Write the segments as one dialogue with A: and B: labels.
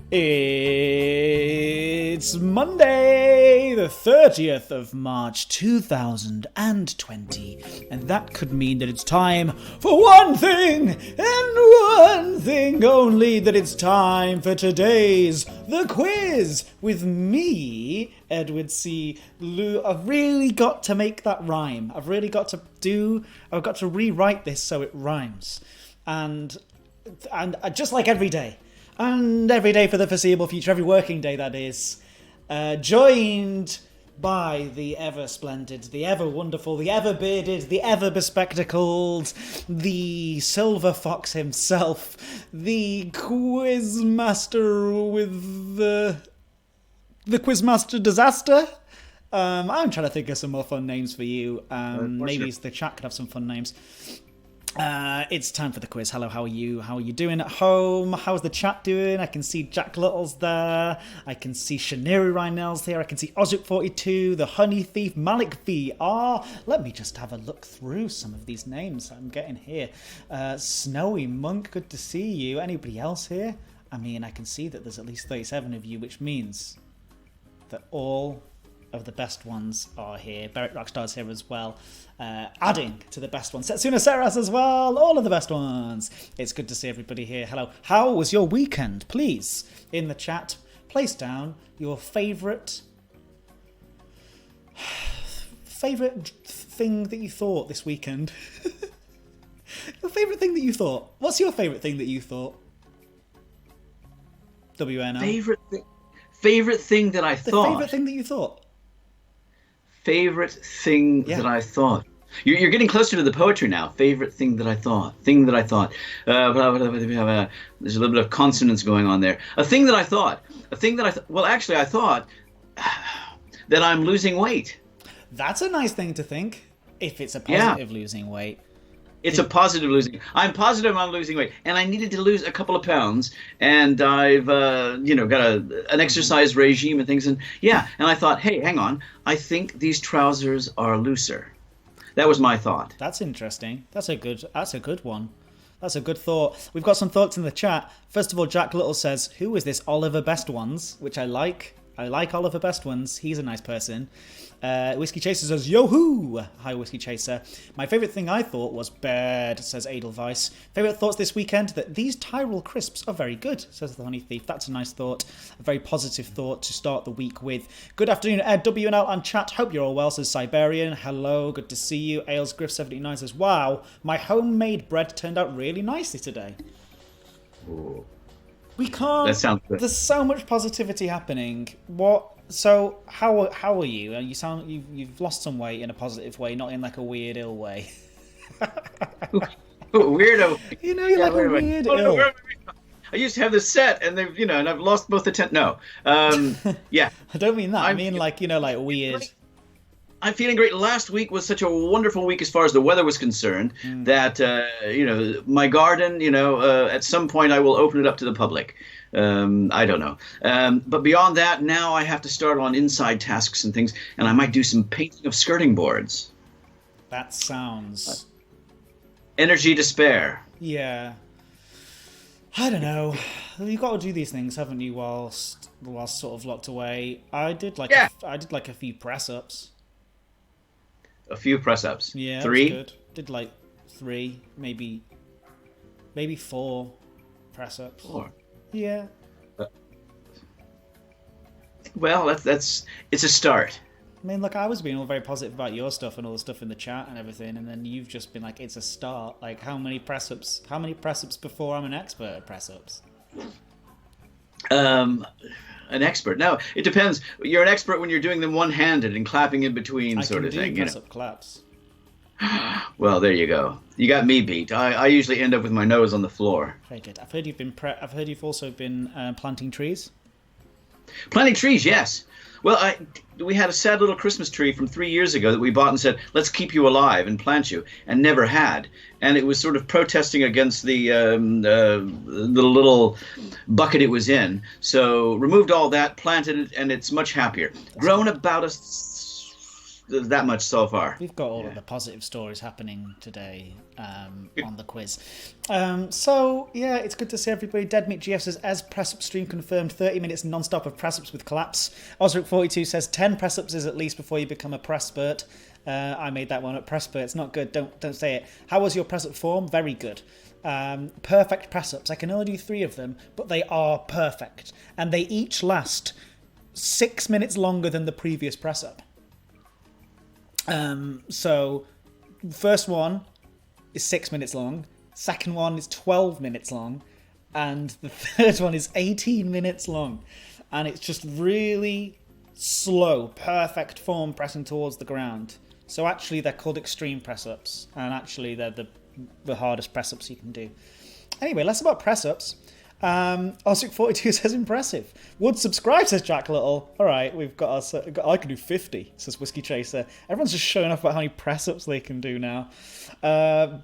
A: It's Monday, the 30th of March 2020, and that could mean that it's time for one thing, and one thing only, that it's time for today's The Quiz with me, Edward C. Lou. I've really got to make that rhyme. I've got to rewrite this so it rhymes. And just like every day, and every day for the foreseeable future, every working day that is, joined by the ever splendid, the ever wonderful, the ever bearded, the ever bespectacled, the silver fox himself, the quizmaster with the quizmaster disaster. I'm trying to think of some more fun names for you. Maybe the chat could have some fun names. It's time for the quiz. Hello, how are you? How are you doing at home? How's the chat doing? I can see Jack Little's there. I can see Shaniri Rynell's here. I can see Ozuk42, the Honey Thief, Malik VR. Let me just have a look through some of these names I'm getting here. Snowy Monk, good to see you. Anybody else here? I mean, I can see that there's at least 37 of you, which means that all of the best ones are here. Beric Rockstar's here as well, adding to the best ones. Setsuna Seras as well, all of the best ones. It's good to see everybody here. Hello. How was your weekend? Please, in the chat, place down your favourite thing that you thought this weekend. Your favourite thing that you thought. What's your favourite thing that you thought? WNL.
B: Favorite thing that I thought.
A: The favourite thing that you thought.
B: Favorite thing that I thought. You're getting closer to the poetry now. Favorite thing that I thought. There's a little bit of consonance going on there. A thing that I thought. Well, actually, I thought that I'm losing weight.
A: That's a nice thing to think. If it's a positive losing weight.
B: It's a positive losing. I'm positive I'm losing weight, and I needed to lose a couple of pounds, and I've got an exercise regime and things, and I thought, hey, hang on, I think these trousers are looser. That was my thought.
A: That's interesting. That's a good one. That's a good thought. We've got some thoughts in the chat. First of all, Jack Little says, "Who is this Oliver Best Ones?" Which I like. I like Oliver Best Ones. He's a nice person. Whiskey Chaser says, "Yo-hoo!" Hi, Whiskey Chaser. My favourite thing I thought was bad, says Edelweiss. Favourite thoughts this weekend? That these Tyrol crisps are very good, says the Honey Thief. That's a nice thought. A very positive thought to start the week with. Good afternoon, Ed, WNL, and chat. Hope you're all well, says Siberian. Hello, good to see you. Ailsgriff79 says, "Wow, my homemade bread turned out really nicely today."
B: Ooh.
A: We can't.
B: That sounds good.
A: There's so much positivity happening. What? So how are you? You sound you've lost some weight in a positive way, not in like a weird ill way.
B: Weirdo.
A: You know, you're like a weird ill.
B: I used to have this set, and they've and I've lost both the tent. No, yeah.
A: I don't mean that. I mean like like weird.
B: I'm feeling great. Last week was such a wonderful week as far as the weather was concerned that, my garden, at some point I will open it up to the public. I don't know. But beyond that, now I have to start on inside tasks and things, and I might do some painting of skirting boards.
A: That sounds...
B: energy to spare.
A: Yeah. I don't know. You've got to do these things, haven't you, whilst sort of locked away. I did like a few press-ups.
B: A few press-ups.
A: Yeah,
B: 3?
A: Good. Did like 3, maybe 4 press-ups.
B: 4.
A: Yeah.
B: Well, it's a start.
A: I mean, look, I was being all very positive about your stuff and all the stuff in the chat and everything, and then you've just been like, it's a start. Like, how many press-ups before I'm an expert at press-ups?
B: An expert? No, it depends. You're an expert when you're doing them one-handed and clapping in between, sort of thing.
A: I can do press-up claps.
B: Well, there you go. You got me beat. I usually end up with my nose on the floor.
A: Very good. I've heard you've also been planting trees.
B: Planting trees, yes. Well, we had a sad little Christmas tree from 3 years ago that we bought and said, let's keep you alive and plant you, and never had. And it was sort of protesting against the little bucket it was in. So removed all that, planted it, and it's much happier. Grown about a that much so far.
A: We've got all of the positive stories happening today on the quiz. So, yeah, it's good to see everybody. Dead Meat GF says, as press-up stream confirmed, 30 minutes non-stop of press-ups with collapse. Osric42 says, 10 press-ups is at least before you become a press-spurt. I made that one up. Press-spurt, it's not good. Don't say it. How was your press-up form? Very good. Perfect press-ups. I can only do 3 of them, but they are perfect. And they each last 6 minutes longer than the previous press-up. So, first one is 6 minutes long. Second one is 12 minutes long. And the third one is 18 minutes long. And it's just really slow, perfect form pressing towards the ground. So actually they're called extreme press-ups. And actually they're the hardest press-ups you can do. Anyway, less about press-ups. Osric42 says impressive. Would subscribe, says Jack Little. Alright, we've got us. I can do 50, says Whiskey Chaser. Everyone's just showing off about how many press-ups they can do now.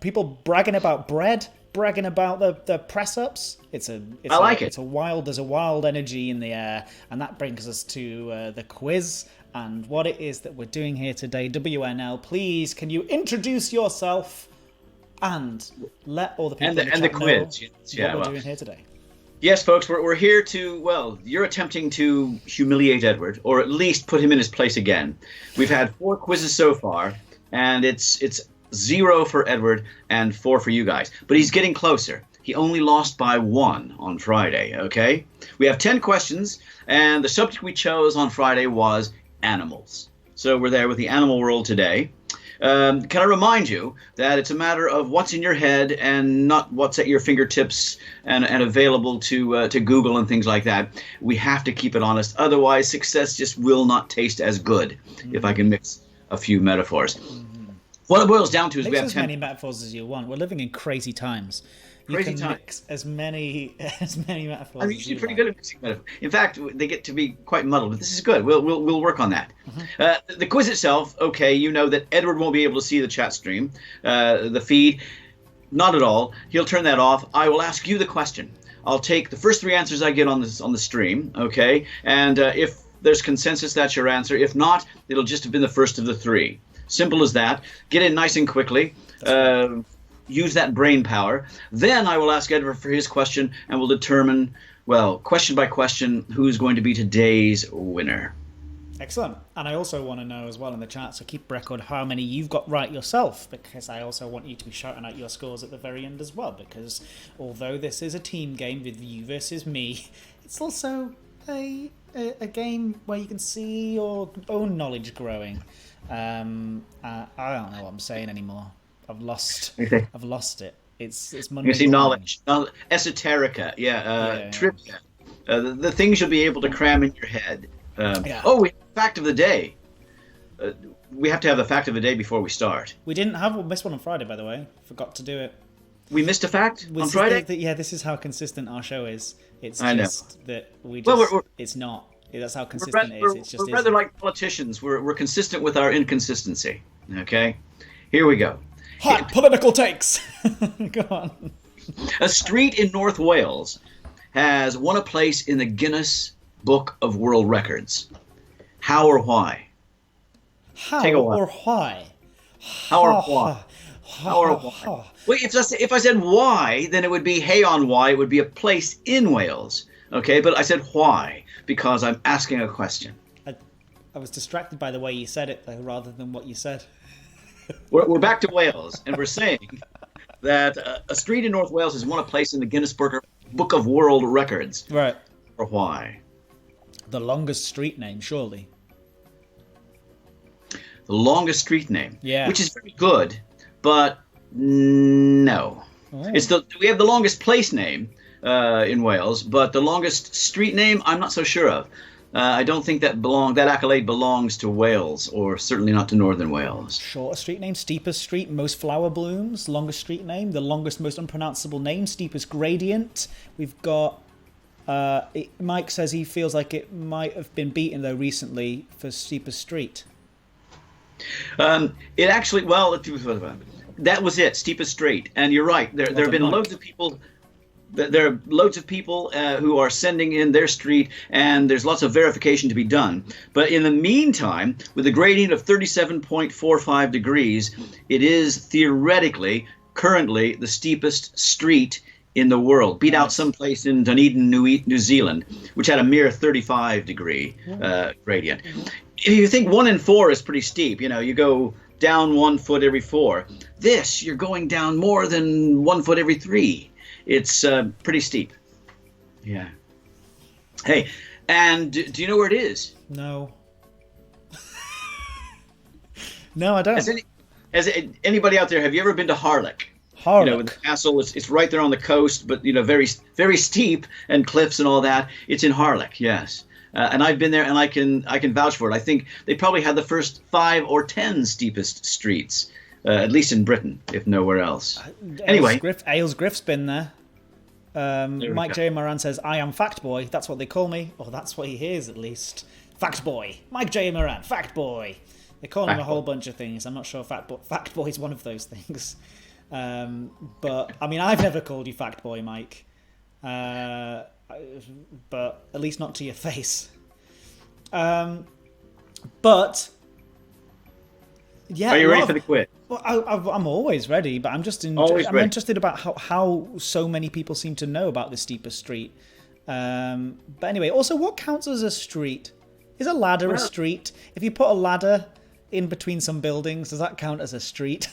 A: People bragging about bread, bragging about the press-ups. I like it. There's a wild energy in the air, and that brings us to the quiz and what it is that we're doing here today. WNL, please, can you introduce yourself and let all the people in the quiz know what we're doing here today?
B: Yes, folks, we're here to, well, you're attempting to humiliate Edward, or at least put him in his place again. We've had 4 quizzes so far, and it's 0 for Edward and 4 for you guys. But he's getting closer. He only lost by 1 on Friday, okay? We have 10 questions, and the subject we chose on Friday was animals. So we're there with the animal world today. Can I remind you that it's a matter of what's in your head and not what's at your fingertips and available to Google and things like that. We have to keep it honest. Otherwise, success just will not taste as good, if I can mix a few metaphors. What it boils down to is we have
A: as many metaphors as you want. We're living in crazy times. You can mix as many metaphors.
B: I'm usually pretty good at mixing metaphors. In fact, they get to be quite muddled, but this is good. We'll work on that. The quiz itself, okay, you know that Edward won't be able to see the chat stream, the feed. Not at all. He'll turn that off. I will ask you the question. I'll take the first 3 answers I get on the stream, okay? And if there's consensus, that's your answer. If not, it'll just have been the first of the 3. Simple as that. Get in nice and quickly. Use that brain power. Then I will ask Edward for his question, and we'll determine, well, question by question, who's going to be today's winner.
A: Excellent. And I also want to know as well in the chat, so keep record how many you've got right yourself, because I also want you to be shouting out your scores at the very end as well, because although this is a team game with you versus me, it's also a game where you can see your own knowledge growing. I don't know what I'm saying anymore. I've lost it. It's Monday.
B: You see, knowledge, esoterica, trivia, the things you'll be able to cram in your head. Oh, we have the fact of the day. We have to have the fact of the day before we start.
A: We didn't have we missed one on Friday, by the way. Forgot to do it.
B: We missed a fact on Friday?
A: This is how consistent our show is. It's that we just...
B: Well,
A: it's not. That's how consistent it is. It's just
B: we're rather like politicians. We're consistent with our inconsistency. Okay? Here we go.
A: Hot political takes! Go on.
B: A street in North Wales has won a place in the Guinness Book of World Records. How or why?
A: How or why?
B: How or why? How or why? Well, if I said why, then it would be hey on why. It would be a place in Wales. Okay, but I said why because I'm asking a question.
A: I was distracted by the way you said it, though, rather than what you said.
B: We're back to Wales, and we're saying that a street in North Wales has won a place in the Guinness Book of World Records.
A: Right.
B: Or why?
A: The longest street name, surely.
B: The longest street name.
A: Yeah.
B: Which is very good, but no. Oh. We have the longest place name in Wales, but the longest street name I'm not so sure of. I don't think that accolade belongs to Wales, or certainly not to Northern Wales.
A: Shortest street name, steepest street, most flower blooms. Longest street name, the longest, most unpronounceable name, steepest gradient. We've got... Mike says he feels like it might have been beaten, though, recently for steepest street.
B: It actually... Well, that was it, steepest street. And you're right. There have been loads of people... there are loads of people who are sending in their street, and there's lots of verification to be done. But in the meantime, with a gradient of 37.45 degrees, it is theoretically currently the steepest street in the world. Beat out someplace in Dunedin, New Zealand, which had a mere 35-degree gradient. If you think 1 in 4 is pretty steep, you go down 1 foot every 4. This, you're going down more than 1 foot every 3. It's pretty steep. Yeah. Hey, and do you know where it is?
A: No. No, I don't.
B: Has anybody out there, have you ever been to Harlech?
A: Harlech.
B: With the castle, it's right there on the coast, but very, very steep and cliffs and all that. It's in Harlech, yes. And I've been there, and I can vouch for it. I think they probably had the first 5 or 10 steepest streets, at least in Britain, if nowhere else. Anyway,
A: Aylesgriff's been there. Mike J. Moran says, "I am Fact Boy. That's what they call me, or that's what he hears at least. Fact Boy. Mike J. Moran, Fact Boy. They call him a whole bunch of things. I'm not sure Fact Boy is one of those things. But I mean, I've never called you Fact Boy, Mike. But at least not to your face. But yeah,
B: are you ready for the quiz?
A: Well, I'm always ready, but I'm just interested about how so many people seem to know about the steepest street. But anyway, also, what counts as a street? Is a ladder a street? If you put a ladder in between some buildings, does that count as a street?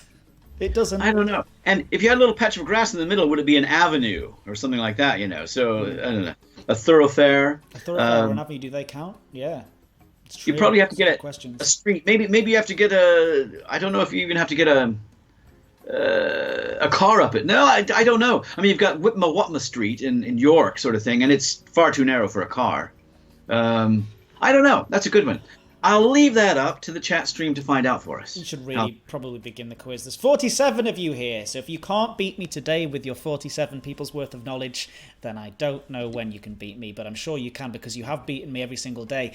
A: It doesn't.
B: I don't know. And if you had a little patch of grass in the middle, would it be an avenue or something like that? So I don't know. A thoroughfare.
A: A thoroughfare or an avenue? Do they count? Yeah.
B: You probably have to get a street. Maybe you have to get a. I don't know if you even have to get a car up it. No, I don't know. I mean, you've got Whitma Street in York, sort of thing, and it's far too narrow for a car. I don't know. That's a good one. I'll leave that up to the chat stream to find out for us.
A: You should really probably begin the quiz. There's 47 of you here, so if you can't beat me today with your 47 people's worth of knowledge, then I don't know when you can beat me, but I'm sure you can because you have beaten me every single day.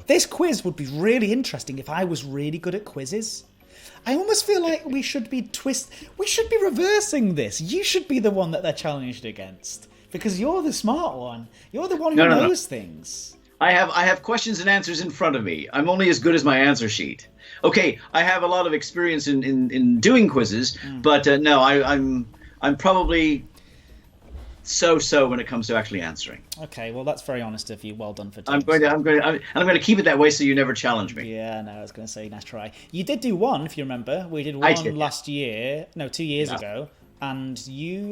A: This quiz would be really interesting if I was really good at quizzes. I almost feel like we should be reversing this. You should be the one that they're challenged against because you're the smart one. You're the one who knows things.
B: I have questions and answers in front of me. I'm only as good as my answer sheet. Okay, I have a lot of experience in doing quizzes, but no, I'm probably so when it comes to actually answering.
A: Okay, well that's very honest of you. Well done for.
B: I'm going to keep it that way so you never challenge me.
A: Yeah, no, I was going to say nice try. You did do one, if you remember. We did one last year. No, 2 years ago, and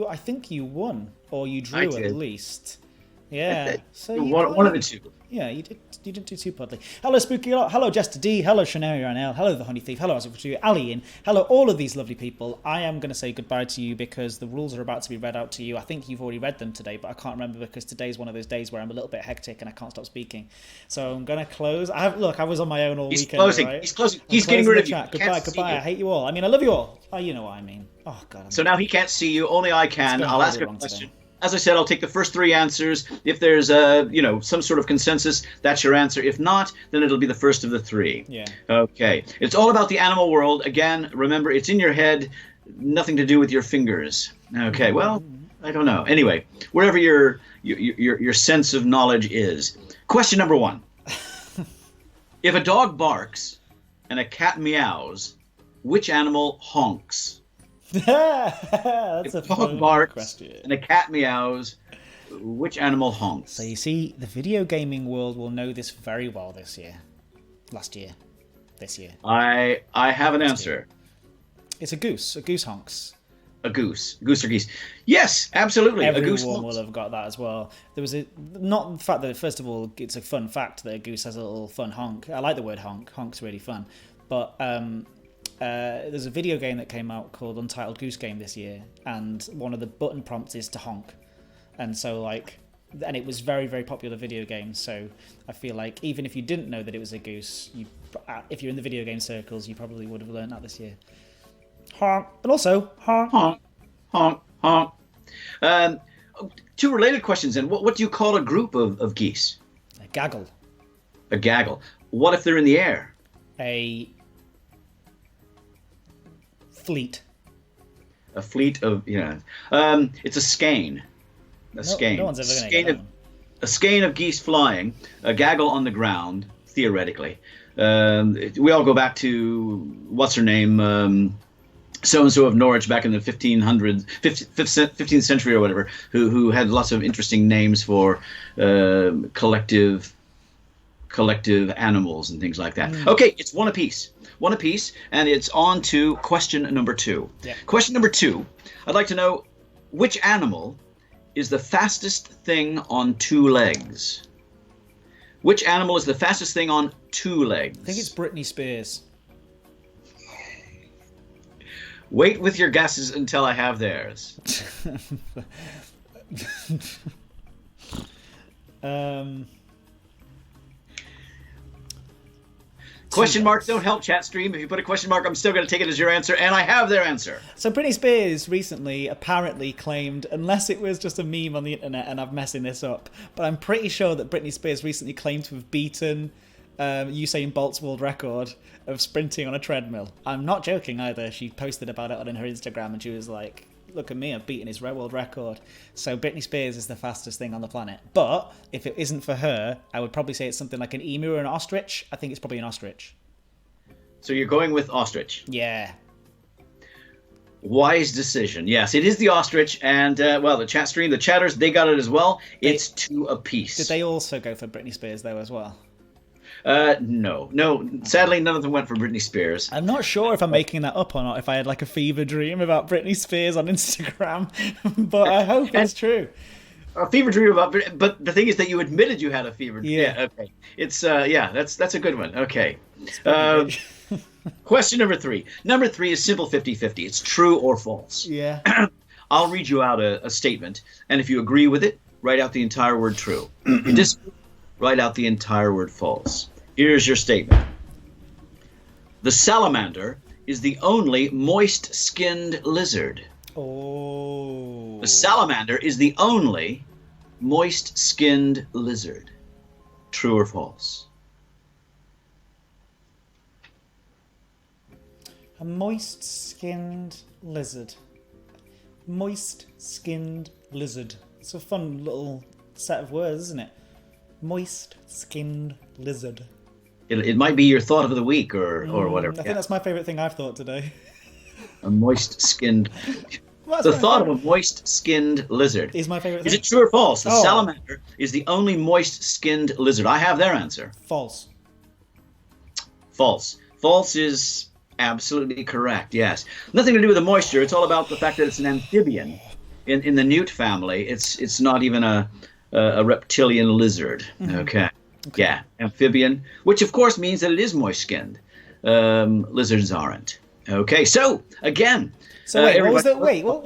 A: I think you won or you drew at least. Yeah, so
B: one of the two.
A: Yeah, you didn't do too poorly. Hello, Spooky Lot. Hello, Jester D. Hello, Shanaria NL. Hello, The Honey Thief. Hello, Ali In. Hello, all of these lovely people. I am going to say goodbye to you because the rules are about to be read out to you. I think you've already read them today, but I can't remember because today's one of those days where I'm a little bit hectic and I can't stop speaking. So I'm going to close. I was on my own all weekend.
B: Closing.
A: Right?
B: He's closing. He's getting rid of you.
A: Goodbye. I hate you all. I mean, I love you all. Oh, you know what I mean. Oh, God.
B: So now he can't see you. Only I can. I'll ask a question. Today. As I said, I'll take the first 3 answers. If there's some sort of consensus, that's your answer. If not, then it'll be the first of the 3.
A: Yeah.
B: Okay. It's all about the animal world. Again, remember, it's in your head, nothing to do with your fingers. Okay. Well, I don't know. Anyway, wherever your sense of knowledge is. Question number 1. If a dog barks and a cat meows, which animal honks?
A: That's a
B: dog barks
A: question.
B: And a cat meows, which animal honks?
A: So you see, the video gaming world will know this very well this year. This year.
B: I have an answer.
A: It's a goose. A goose honks.
B: A goose. Goose or geese. Yes, absolutely.
A: Everyone
B: a goose honks.
A: will have got that as well. There was not the fact that, first of all, it's a fun fact that a goose has a little fun honk. I like the word honk. Honk's really fun. But there's a video game that came out called Untitled Goose Game this year, and one of the button prompts is to honk. And so, and it was very, very popular video game, so I feel like even if you didn't know that it was a goose, if you're in the video game circles, you probably would have learned that this year. Honk. And also, honk.
B: Honk. Honk. Honk. 2 related questions then. What do you call a group of geese?
A: A gaggle.
B: A gaggle. What if they're in the air?
A: A fleet.
B: A fleet of, it's a skein. A skein.
A: No one's ever going to get that one.
B: A skein of geese flying, a gaggle on the ground, theoretically. We all go back to, what's her name, so-and-so of Norwich back in the 15th century or whatever, who had lots of interesting names for collective animals and things like that. Okay, it's one apiece, and it's on to question number 2.
A: Yeah.
B: Question number 2, I'd like to know which animal is the fastest thing on 2 legs? Which animal is the fastest thing on 2 legs?
A: I think it's Britney Spears.
B: Wait with your guesses until I have theirs. Question marks don't help, chat stream. If you put a question mark, I'm still going to take it as your answer, and I have their answer.
A: So Britney Spears recently apparently claimed, unless it was just a meme on the internet and I'm messing this up, but I'm pretty sure that Britney Spears recently claimed to have beaten Usain Bolt's world record of sprinting on a treadmill. I'm not joking either. She posted about it on her Instagram and she was like, look at me, I've beaten his world record. So Britney Spears is the fastest thing on the planet. But if it isn't for her, I would probably say it's something like an emu or an ostrich. I think it's probably an ostrich.
B: So you're going with ostrich.
A: Yeah.
B: Wise decision. Yes, it is the ostrich. And, well, the chat stream, the chatters, they got it as well. It's 2 apiece.
A: Did they also go for Britney Spears, though, as well?
B: No. Sadly, none of them went for Britney Spears.
A: I'm not sure if I'm making that up or not, if I had like a fever dream about Britney Spears on Instagram, but I hope it's true.
B: A fever dream about, but the thing is that you admitted you had a fever dream.
A: Yeah.
B: Okay. It's, that's a good one. Okay. Question number 3. Number 3 is simple 50-50. It's true or false.
A: Yeah.
B: I'll read you out a statement, and if you agree with it, write out the entire word true. If you disagree, write out the entire word false. Here's your statement. The salamander is the only moist-skinned lizard.
A: Oh.
B: The salamander is the only moist-skinned lizard. True or false?
A: A moist-skinned lizard. Moist-skinned lizard. It's a fun little set of words, isn't it? Moist-skinned lizard.
B: It might be your thought of the week or whatever.
A: I think that's my favourite thing I've thought today.
B: A moist-skinned...
A: Well,
B: the thought of a moist-skinned lizard.
A: Is my favourite thing.
B: Is it true or false? The salamander is the only moist-skinned lizard. I have their answer.
A: False.
B: False. False is absolutely correct, yes. Nothing to do with the moisture. It's all about the fact that it's an amphibian. In the newt family, it's not even a reptilian lizard. Okay. Yeah, amphibian, which of course means that it is moist-skinned. Lizards aren't. Okay, so again.
A: So wait, what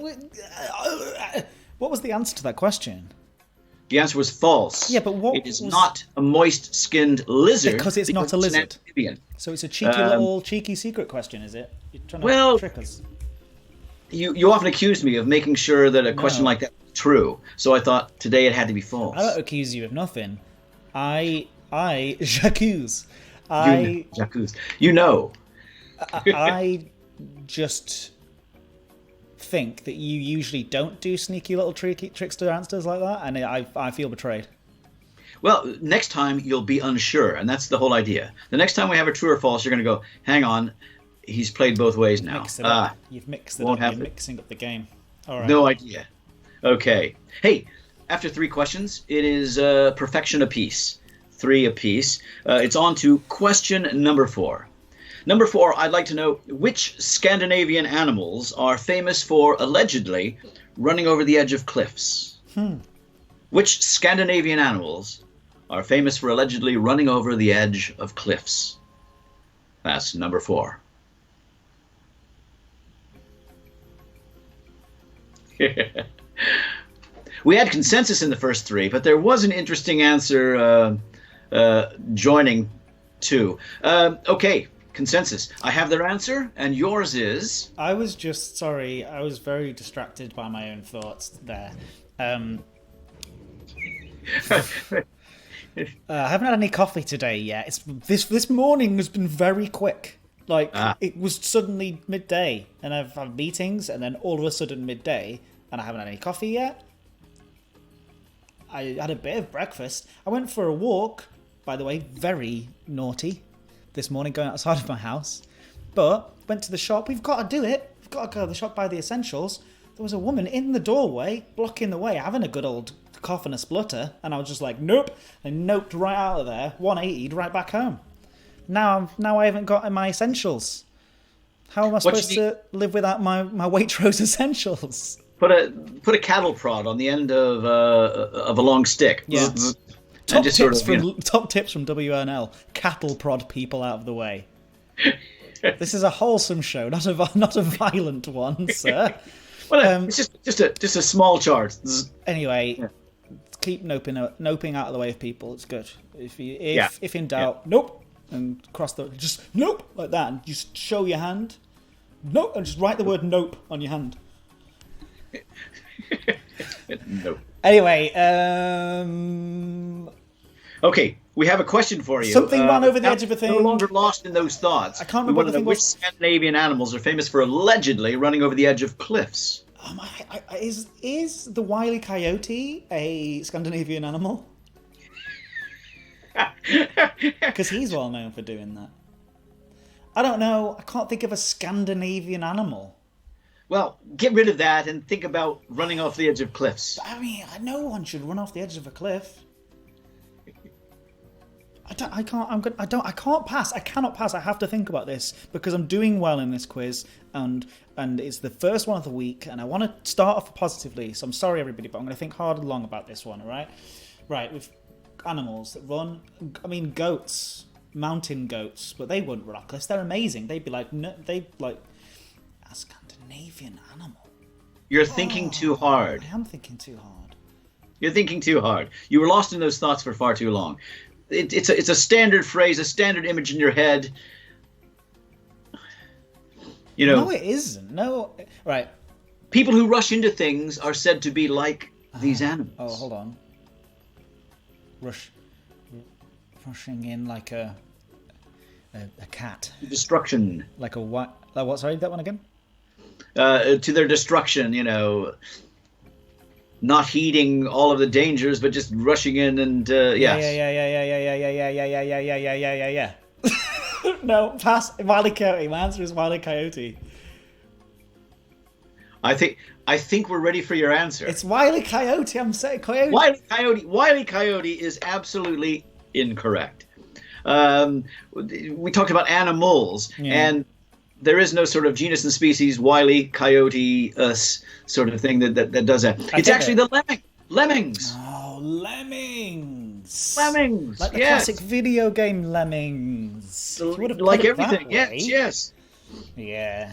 A: was the answer to that question?
B: The answer was false.
A: Yeah, but
B: it is not a moist-skinned lizard
A: because it's not a lizard.
B: It's an amphibian.
A: So it's a cheeky secret question, is it? You're trying to trick us.
B: You often accuse me of making sure that a question like that is true. So I thought today it had to be false.
A: I don't accuse you of nothing. J'accuse.
B: You know.
A: I just think that you usually don't do sneaky little trickster answers like that, and I feel betrayed.
B: Well, next time you'll be unsure, and that's the whole idea. The next time we have a true or false, you're going to go, hang on, he's played both ways now.
A: You've mixed it up. You're mixing up the game. All right.
B: No idea. Okay. Hey, after 3 questions, it is perfection apiece. 3 apiece. It's on to question number 4. Number 4, I'd like to know which Scandinavian animals are famous for allegedly running over the edge of cliffs. Which Scandinavian animals are famous for allegedly running over the edge of cliffs? That's number 4. We had consensus in the first 3, but there was an interesting answer joining 2. Okay. Consensus. I have their answer, and yours is...
A: I was very distracted by my own thoughts there. I haven't had any coffee today yet. This morning has been very quick. It was suddenly midday, and I've had meetings, and then all of a sudden midday, and I haven't had any coffee yet. I had a bit of breakfast. I went for a walk, by the way, very naughty this morning, going outside of my house. But went to the shop. We've got to do it. We've got to go to the shop, buy the essentials. There was a woman in the doorway, blocking the way, having a good old cough and a splutter. And I was just like, nope. I noped right out of there, 180'd right back home. Now I haven't got my essentials. How am I supposed to live without my Waitrose essentials?
B: Put a cattle prod on the end of a long stick.
A: Yeah.
B: Top
A: tips from WNL. Cattle prod people out of the way. This is a wholesome show, not a violent one, sir.
B: Well, it's just a small chart.
A: Anyway, keep noping out of the way of people. It's good. If in doubt, nope, and just nope like that, and just show your hand. Nope, and just write the word nope on your hand.
B: Nope.
A: Anyway,
B: okay, we have a question for you.
A: Something ran over the edge of a thing.
B: No longer lost in those thoughts.
A: I can't remember what the thing was.
B: Which Scandinavian animals are famous for allegedly running over the edge of cliffs?
A: Is the Wile E. Coyote a Scandinavian animal? Because he's well known for doing that. I don't know. I can't think of a Scandinavian animal.
B: Well, get rid of that and think about running off the edge of cliffs.
A: I mean, no one should run off the edge of a cliff. I can't pass. I cannot pass. I have to think about this because I'm doing well in this quiz and it's the first one of the week and I want to start off positively. So I'm sorry everybody, but I'm going to think hard and long about this one, all right? Right, with animals that run, I mean goats, mountain goats, but they wouldn't run off cliffs. They're amazing. They'd be like, no, a Scandinavian animal.
B: You're thinking too hard.
A: I am thinking too hard.
B: You're thinking too hard. You were lost in those thoughts for far too long. It's a standard phrase, a standard image in your head. You know.
A: No, it isn't. No, right.
B: People who rush into things are said to be like these animals.
A: Oh, hold on. Rushing in like a cat.
B: Destruction.
A: Like a what? What? Sorry, that one again.
B: To their destruction, you know. Not heeding all of the dangers, but just rushing in and yes.
A: Yeah. No, pass. Wile E. Coyote. My answer is Wile E. Coyote.
B: I think we're ready for your answer.
A: It's Wile E. Coyote. I'm saying coyote.
B: Wile E. Coyote is absolutely incorrect. We talked about animals, and there is no sort of genus and species Wile E. Coyote sort of thing that does that. It's actually the lemmings.
A: Oh, lemmings.
B: Lemmings.
A: Like the classic video game Lemmings.
B: Like everything. Yes.
A: Yeah.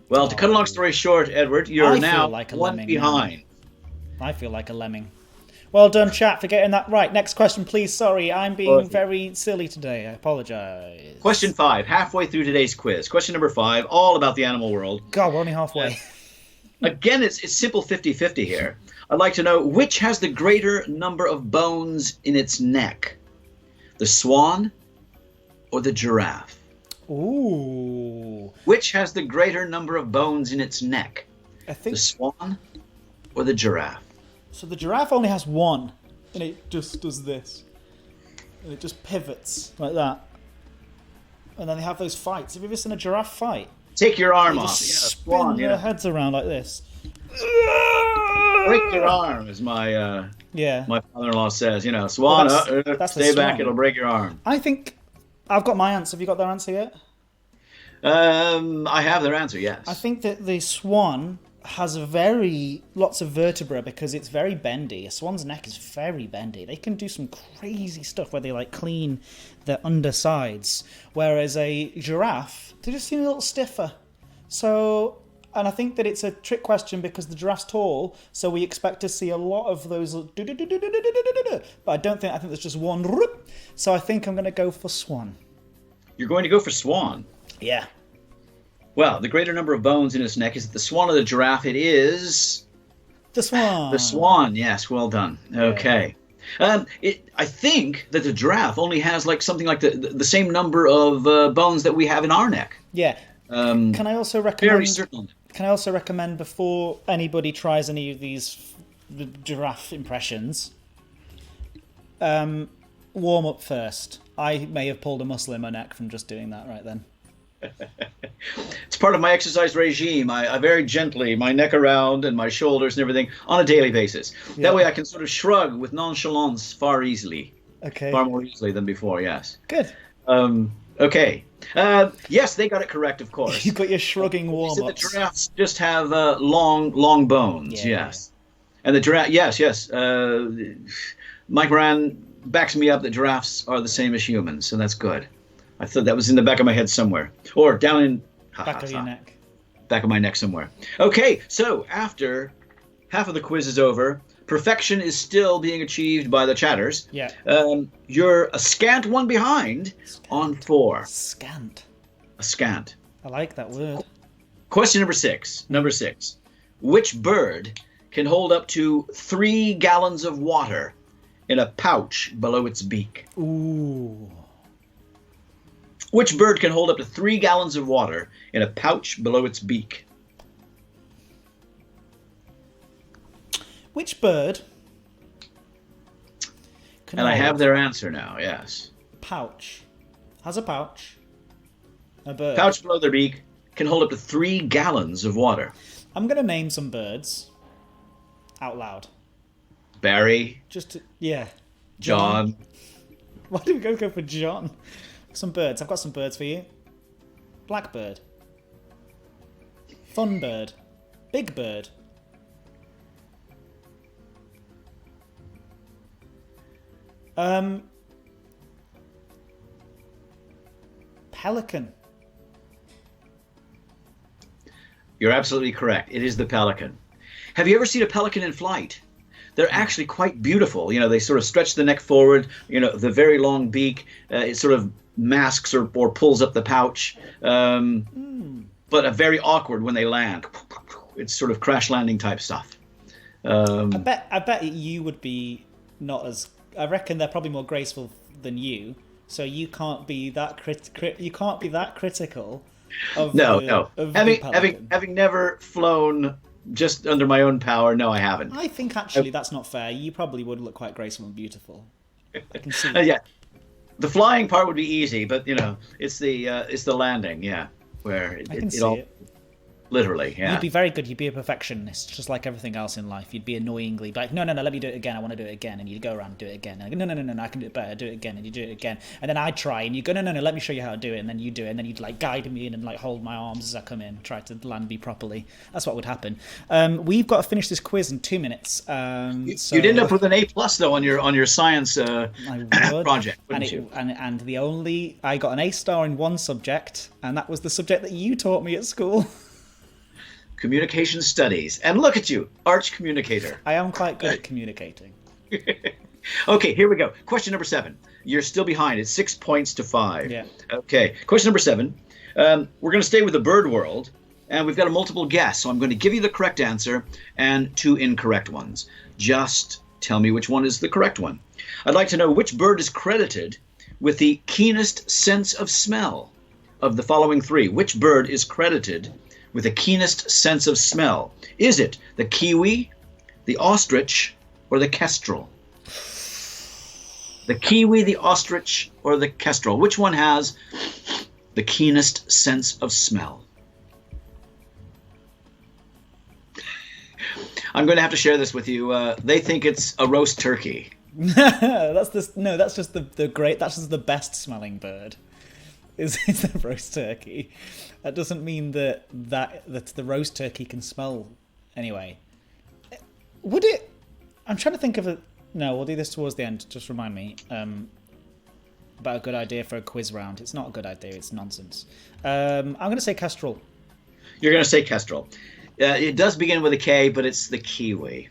B: Well, to cut a long story short, Edward, you're now
A: like a
B: one
A: lemming
B: behind.
A: I feel like a lemming. Well done, chat, for getting that right. Next question, please. Sorry, I'm being very silly today. I apologise.
B: Question 5, halfway through today's quiz. Question number 5, all about the animal world.
A: God, we're only halfway.
B: Again, it's simple 50-50 here. I'd like to know which has the greater number of bones in its neck? The swan or the giraffe?
A: Ooh.
B: Which has the greater number of bones in its neck?
A: I think
B: the swan or the giraffe?
A: So the giraffe only has one, and it just does this. And it just pivots like that. And then they have those fights. Have you ever seen a giraffe fight?
B: Take your arm
A: They
B: off.
A: just spin their heads around like this.
B: Break your arm, as my father-in-law says. You know, swan,
A: that's
B: stay back,
A: swan.
B: it'll break your arm.
A: I think I've got my answer. Have you got their answer yet?
B: I have their answer, yes.
A: I think that the swan has lots of vertebra because it's very bendy. A swan's neck is very bendy. They can do some crazy stuff where they like clean their undersides, whereas a giraffe, they just seem a little stiffer. So, and I think that it's a trick question because the giraffe's tall, so we expect to see a lot of those. But I think there's just one. So I think I'm going to go for swan.
B: You're going to go for swan?
A: Yeah.
B: Well, the greater number of bones in its neck is it the swan or the giraffe? It is
A: the swan.
B: The swan, yes. Well done. Okay. I think that the giraffe only has like something like the same number of bones that we have in our neck.
A: Yeah. Can I also recommend?
B: Very certain.
A: Can I also recommend before anybody tries any of these giraffe impressions, warm up first. I may have pulled a muscle in my neck from just doing that right then.
B: It's part of my exercise regime. I very gently, my neck around and my shoulders and everything on a daily basis.
A: Yeah.
B: That way I can sort of shrug with nonchalance far easily.
A: Okay.
B: Far more easily than before, yes.
A: Good.
B: Okay. Yes, they got it correct, of course.
A: You've got your shrugging
B: The
A: warm-ups.
B: giraffes just have long bones,
A: Yeah.
B: yes. And the giraffe, yes. Mike Moran backs me up that giraffes are the same as humans, so that's good. I thought that was in the back of my head somewhere. Or down in...
A: Back of your neck.
B: Back of my neck somewhere. Okay, so after half of the quiz is over, perfection is still being achieved by the chatters.
A: Yeah.
B: You're a scant one behind on 4.
A: Scant.
B: A scant.
A: I like that word.
B: Question number 6. Number 6. Which bird can hold up to 3 gallons of water in a pouch below its beak?
A: Ooh.
B: Which bird can hold up to 3 gallons of water in a pouch below its beak?
A: Which bird can
B: And I
A: hold
B: have their answer now, yes.
A: pouch? Has a pouch. A bird.
B: Pouch below their beak can hold up to 3 gallons of water.
A: I'm going to name some birds out loud.
B: Barry,
A: Yeah.
B: John.
A: Why do we go for John? Some birds. I've got some birds for you. Blackbird. Fun bird. Big bird. Pelican.
B: You're absolutely correct. It is the pelican. Have you ever seen a pelican in flight? They're actually quite beautiful. You know, they sort of stretch the neck forward. You know, the very long beak. It sort of masks or pulls up the pouch. But very awkward when they land. It's sort of crash landing type stuff.
A: I bet you would be not as. I reckon they're probably more graceful than you. So you can't be that you can't be that critical. Of
B: No.
A: Of the pelican.
B: Having never flown just under my own power, no, I haven't.
A: I think actually that's not fair. You probably would look quite graceful and beautiful. I can see.
B: Yeah, the flying part would be easy, but you know, it's the landing, yeah, where
A: I can see
B: all
A: it.
B: literally, yeah.
A: You'd be very good. You'd be a perfectionist, just like everything else in life. You'd be annoyingly like, no, let me do it again. I want to do it again. And you'd go around and do it again. And no, I can do it better. Do it again. And you do it again. And then I'd try, and you go, no, let me show you how to do it. And then you do it. And then you'd like guide me in and like hold my arms as I come in, try to land me properly. That's what would happen. We've got to finish this quiz in 2 minutes.
B: You'd end up with an A+ though on your science project, wouldn't you?
A: And I got an A star in one subject, and that was the subject that you taught me at school.
B: Communication studies. And look at you, arch communicator.
A: I am quite good at communicating.
B: Okay, here we go. Question number 7. You're still behind. It's 6 points to 5.
A: Yeah.
B: Okay, question number 7. We're going to stay with the bird world, and we've got a multiple guess. So I'm going to give you the correct answer and 2 incorrect ones. Just tell me which one is the correct one. I'd like to know which bird is credited with the keenest sense of smell of the following 3. Which bird is credited with the keenest sense of smell? Is it the kiwi, the ostrich, or the kestrel? The kiwi, the ostrich, or the kestrel? Which one has the keenest sense of smell? I'm going to have to share this with you. They think it's a roast turkey.
A: That's just the best smelling bird. Is the roast turkey. That doesn't mean that the roast turkey can smell anyway. Would it? I'm trying to think of a. No, we'll do this towards the end. Just remind me about a good idea for a quiz round. It's not a good idea. It's nonsense. I'm going to say kestrel.
B: You're going to say kestrel. It does begin with a K, but it's the kiwi.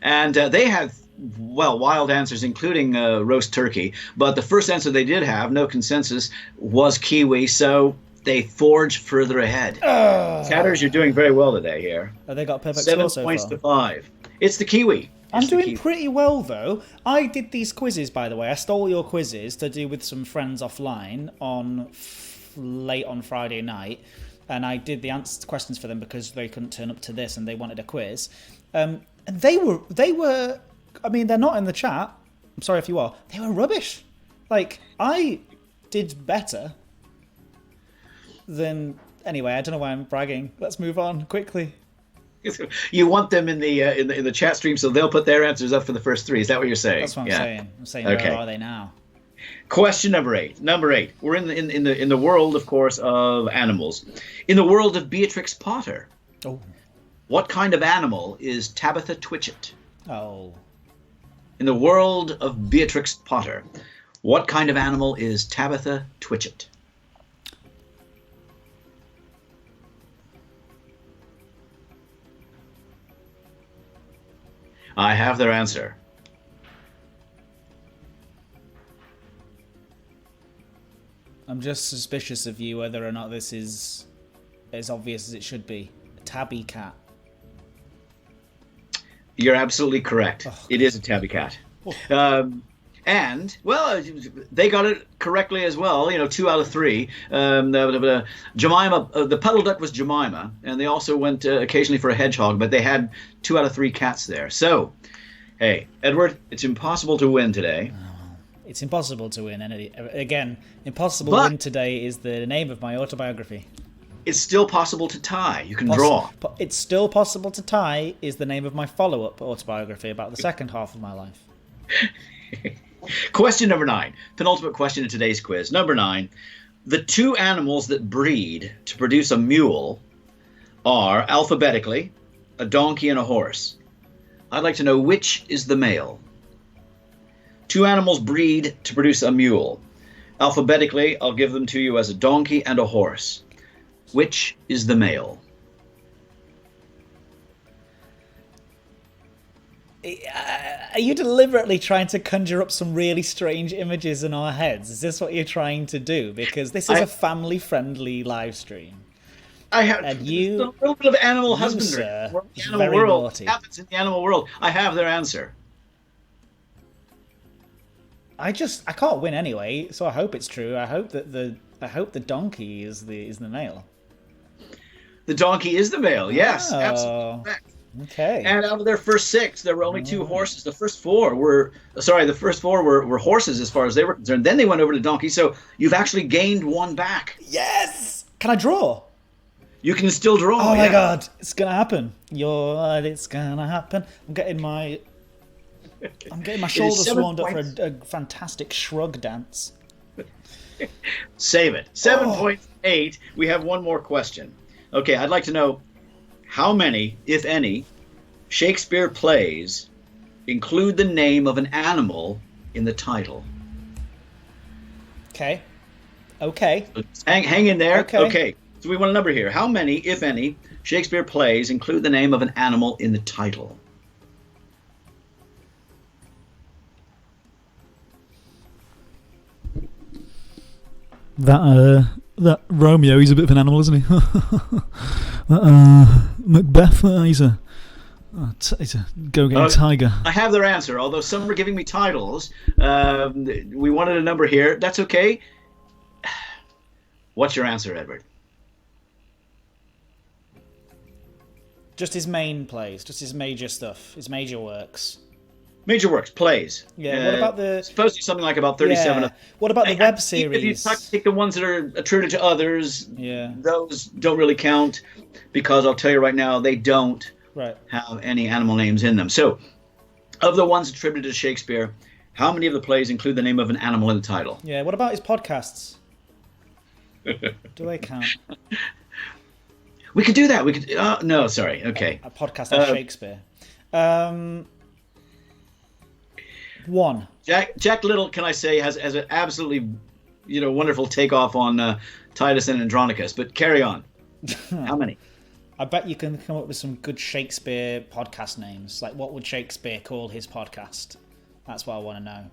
B: And they have, well, wild answers, including roast turkey. But the first answer they did have, no consensus, was kiwi. So they forge further ahead. Chatters, you're doing very well today here.
A: Oh, they got a perfect
B: 7
A: score so
B: points
A: far.
B: to 5. It's the kiwi.
A: I'm doing pretty well, though. I did these quizzes, by the way. I stole your quizzes to do with some friends offline late on Friday night. And I did the questions for them because they couldn't turn up to this and they wanted a quiz. And they were. I mean, they're not in the chat. I'm sorry if you are. They were rubbish. Like, I did better than... Anyway, I don't know why I'm bragging. Let's move on quickly.
B: You want them in the chat stream so they'll put their answers up for the first three. Is that what you're saying?
A: That's what I'm saying. I'm saying,
B: Okay.
A: Where are they now?
B: Question number 8. Number 8. We're in the world, of course, of animals. In the world of Beatrix Potter.
A: Oh.
B: What kind of animal is Tabitha Twitchit?
A: Oh.
B: In the world of Beatrix Potter, what kind of animal is Tabitha Twitchit? I have their answer.
A: I'm just suspicious of you whether or not this is as obvious as it should be. A tabby cat.
B: You're absolutely correct.
A: Oh.
B: It is a tabby cat. And, well, they got it correctly as well, 2 out of 3. Jemima, the puddle duck was Jemima, and they also went occasionally for a hedgehog, but they had 2 out of 3 cats there. So, hey, Edward, it's impossible to win today.
A: It's impossible to win. And again, impossible to win today is the name of my autobiography.
B: It's still possible to tie. You can draw.
A: It's still possible to tie is the name of my follow-up autobiography about the second half of my life.
B: Question number 9. Penultimate question in today's quiz. Number 9. The 2 animals that breed to produce a mule are, alphabetically, a donkey and a horse. I'd like to know which is the male. 2 animals breed to produce a mule. Alphabetically, I'll give them to you as a donkey and a horse. Which is the male?
A: Are you deliberately trying to conjure up some really strange images in our heads? Is this what you're trying to do? Because this is a family-friendly live stream.
B: I have a little bit of animal husbandry.
A: Sir,
B: The animal world. What happens in the animal world? I have their answer.
A: I can't win anyway, so I hope it's true. I hope the donkey is the male.
B: The donkey is the male. Yes,
A: Oh.
B: absolutely correct.
A: Okay.
B: And out of their first 6, there were only 2 horses. The first 4 were horses as far as they were concerned. Then they went over to donkey. So you've actually gained 1 back.
A: Yes. Can I draw?
B: You can still draw.
A: Oh my God! It's gonna happen. It's gonna happen. I'm getting my shoulders warmed up for a fantastic shrug dance.
B: Save it. 7.8. We have one more question. Okay, I'd like to know how many, if any, Shakespeare plays include the name of an animal in the title.
A: Okay.
B: Hang in there.
A: Okay.
B: So we want a number here. How many, if any, Shakespeare plays include the name of an animal in the title?
C: That Romeo, he's a bit of an animal, isn't he? Macbeth, he's a go-getting tiger.
B: I have their answer, although some were giving me titles. We wanted a number here. That's okay. What's your answer, Edward?
A: Just his main plays, just his major stuff, his major works.
B: Major works, plays.
A: Yeah, what about the...
B: Supposedly something like about 37
A: Yeah. What about the web series?
B: If you take the ones that are attributed to others,
A: Yeah.
B: those don't really count, because I'll tell you right now, they don't have any animal names in them. So, of the ones attributed to Shakespeare, how many of the plays include the name of an animal in the title?
A: Yeah, what about his podcasts? Do they count?
B: We could do that. We could. No, sorry. Okay.
A: A podcast on Shakespeare. 1.
B: Jack Little, can I say, has an absolutely, wonderful takeoff on Titus and Andronicus. But carry on. How many?
A: I bet you can come up with some good Shakespeare podcast names. Like, what would Shakespeare call his podcast? That's what I want to know.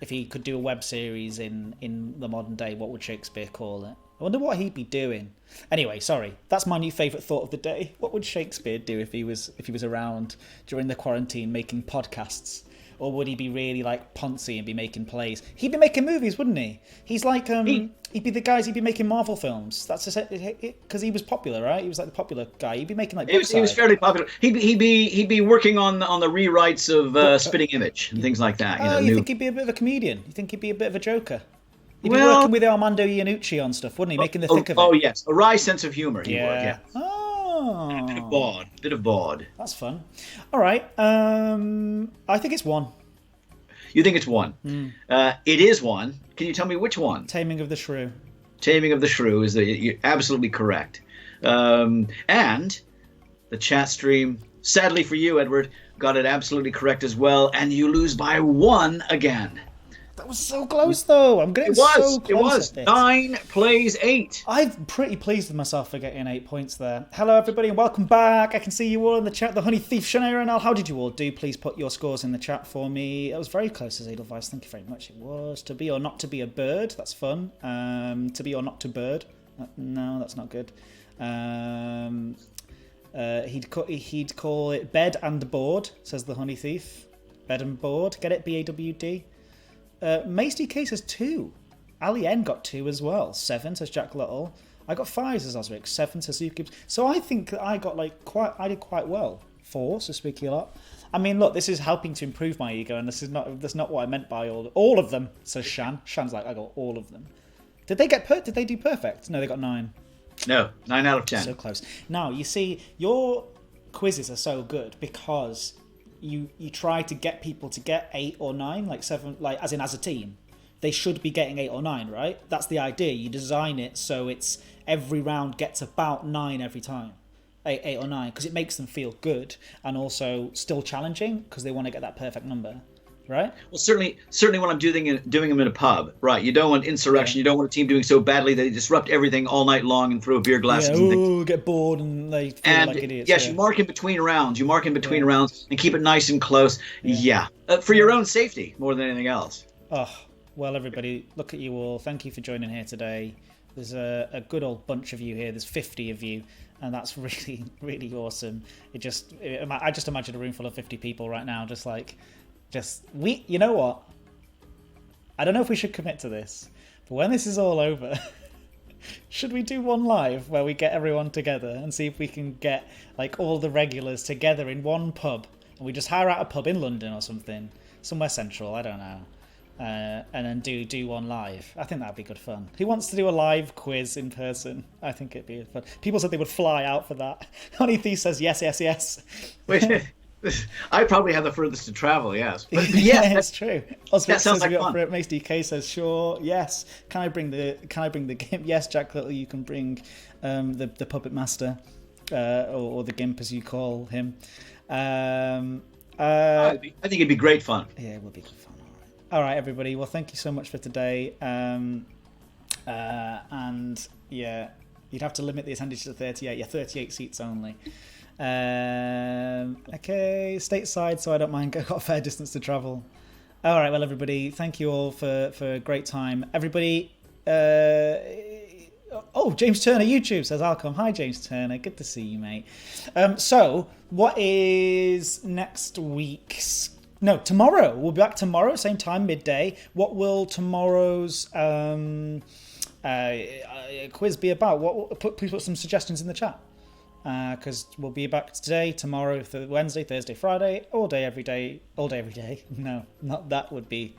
A: If he could do a web series in the modern day, what would Shakespeare call it? I wonder what he'd be doing. Anyway, sorry. That's my new favourite thought of the day. What would Shakespeare do if he was around during the quarantine making podcasts? or would he be really like poncy and be making plays? He'd be making movies, wouldn't he? He's like he'd be the guys. He'd be making Marvel films. That's because he was popular, right? He was like the popular guy. He'd be making like.
B: He was fairly popular. He'd be working on the rewrites of Spitting Image and things like that.
A: You think he'd be a bit of a comedian? You think he'd be a bit of a joker? He'd be working with Armando Iannucci on stuff, wouldn't he? Making the thick of it.
B: Oh yes, a wry sense of humor. He would, yeah.
A: Oh.
B: Bit of bod.
A: That's fun. All right. I think it's one.
B: You think it's one? It is one. Can you tell me which one?
A: Taming of the Shrew.
B: Taming of the Shrew is you're absolutely correct. And the chat stream, sadly for you, Edward, got it absolutely correct as well, and you lose by 1 again.
A: That was so close, though. I'm getting so close.
B: It was. 9 plays 8.
A: I'm pretty pleased with myself for getting 8 points there. Hello, everybody, and welcome back. I can see you all in the chat. The Honey Thief, Shania and Al, how did you all do? Please put your scores in the chat for me. It was very close as Edelweiss. Thank you very much. It was. To be or not to be a bird. That's fun. To be or not to bird. No, that's not good. He'd call it bed and board, says the Honey Thief. Bed and board. Get it? BAWD. Maesty K says 2. Ali N got 2 as well. 7 says Jack Little. I got 5 says Osric. 7 says Zukibs. So I think that I did quite well. 4 says Speaky a lot. I mean, look, this is helping to improve my ego, and that's not what I meant by all of them. Says Shan. Shan's like, I got all of them. Did they do perfect? No, they got 9.
B: No, 9 out of 10.
A: So close. Now you see, your quizzes are so good because you try to get people to get 8 or 9, like 7, like as a team. They should be getting 8 or 9, right? That's the idea. You design it so it's every round gets about 9 every time. 8 or 9, because it makes them feel good and also still challenging because they want to get that perfect number, right?
B: Well, certainly when I'm doing them in a pub, right? You don't want insurrection. Yeah. You don't want a team doing so badly they disrupt everything all night long and throw beer glasses and things.
A: Get bored and they feel like idiots.
B: Yes, you mark in between rounds. Rounds and keep it nice and close. Yeah. For your own safety more than anything else.
A: Oh, well, everybody, look at you all. Thank you for joining here today. There's a good old bunch of you here. There's 50 of you, and that's really, really awesome. I just imagine a room full of 50 people right now, you know what? I don't know if we should commit to this, but when this is all over, should we do one live where we get everyone together and see if we can get like all the regulars together in one pub, and we just hire out a pub in London or something, somewhere central, I don't know. And then do one live. I think that'd be good fun. Who wants to do a live quiz in person? I think it'd be fun. People said they would fly out for that. Honey Thief says yes.
B: Wait, I probably have the furthest to travel. Yes, but
A: yeah, it's true. Oswald
B: that sounds
A: says
B: like fun.
A: Up for it. Mace DK says sure. Yes. Can I bring the gimp? Yes, Jack Little. You can bring the puppet master or the gimp as you call him.
B: I think it'd be great fun.
A: Yeah, it would be good fun. All right, everybody. Well, thank you so much for today. And yeah, you'd have to limit the attendance to 38. Yeah, 38 seats only. Okay, stateside, so I don't mind. I've got a fair distance to travel. All right, well, everybody, thank you all for a great time. Everybody, James Turner, YouTube says, I'll come. Hi, James Turner. Good to see you, mate. So, what is next week's... No, tomorrow. We'll be back tomorrow, same time, midday. What will tomorrow's quiz be about? Please put some suggestions in the chat. Because we'll be back today, tomorrow, Wednesday, Thursday, Friday, all day, every day. No, not that would be...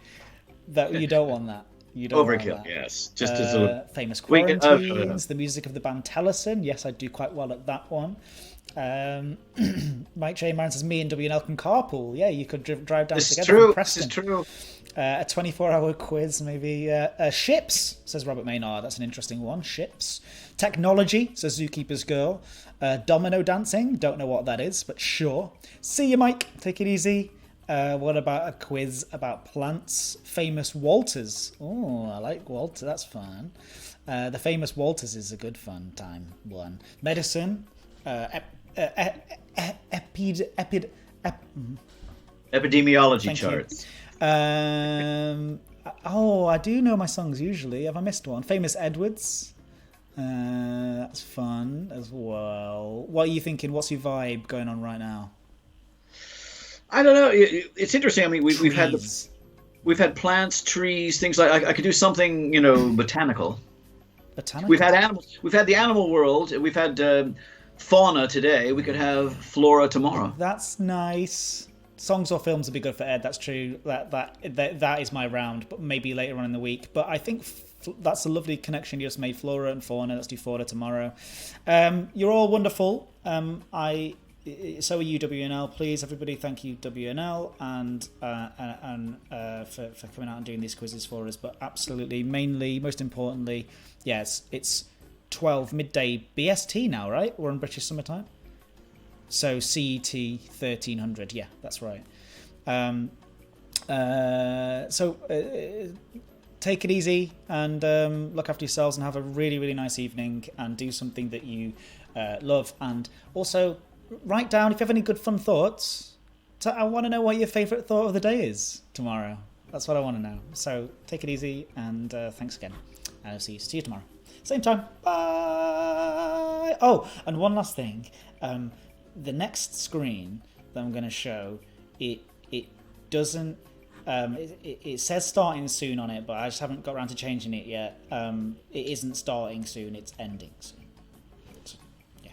A: that. You don't want that. You don't
B: Overkill,
A: want that.
B: Yes. Just as a
A: famous quarantines, the music of the band Tellison. Yes, I do quite well at that one. Mike J. Marin says, me and WNL can carpool. Yeah, you could drive down together from Preston.
B: This is true.
A: A 24-hour quiz, maybe. Ships, says Robert Maynard. That's an interesting one. Ships. Technology, says Zookeeper's Girl. Domino dancing. Don't know what that is, but sure. See you, Mike. Take it easy. What about a quiz about plants? Famous Walters. Oh, I like Walter. That's fun. The Famous Walters is a good fun time one. Medicine.
B: Epidemiology charts.
A: I do know my songs usually. Have I missed one? Famous Edwards. That's fun as well. What are you thinking? What's your vibe going on right now?
B: I don't know. It's interesting. I mean, we've had
A: Trees.
B: we've had plants, trees, things like. I could do something, botanical.
A: Botanical.
B: We've had animals. We've had the animal world. We've had fauna today. We could have flora tomorrow.
A: That's nice. Songs or films would be good for Ed. That's true. That is my round, but maybe later on in the week. But I think that's a lovely connection you just made. Flora and fauna. Let's do fauna tomorrow. You're all wonderful. So are you, WNL. Please, everybody, thank you, WNL, and for coming out and doing these quizzes for us. But absolutely, mainly, most importantly, yes, it's 12 midday BST now, right? We're on British summertime. So CET 1300, yeah, that's right. Take it easy and look after yourselves and have a really, really nice evening and do something that you love. And also write down if you have any good fun thoughts. I want to know what your favourite thought of the day is tomorrow. That's what I want to know. So take it easy and thanks again. And I'll see you tomorrow. Same time. Bye. Oh, and one last thing. The next screen that I'm going to show, it doesn't. It says starting soon on it, but I just haven't got around to changing it yet. It isn't starting soon; it's ending soon. So, yeah.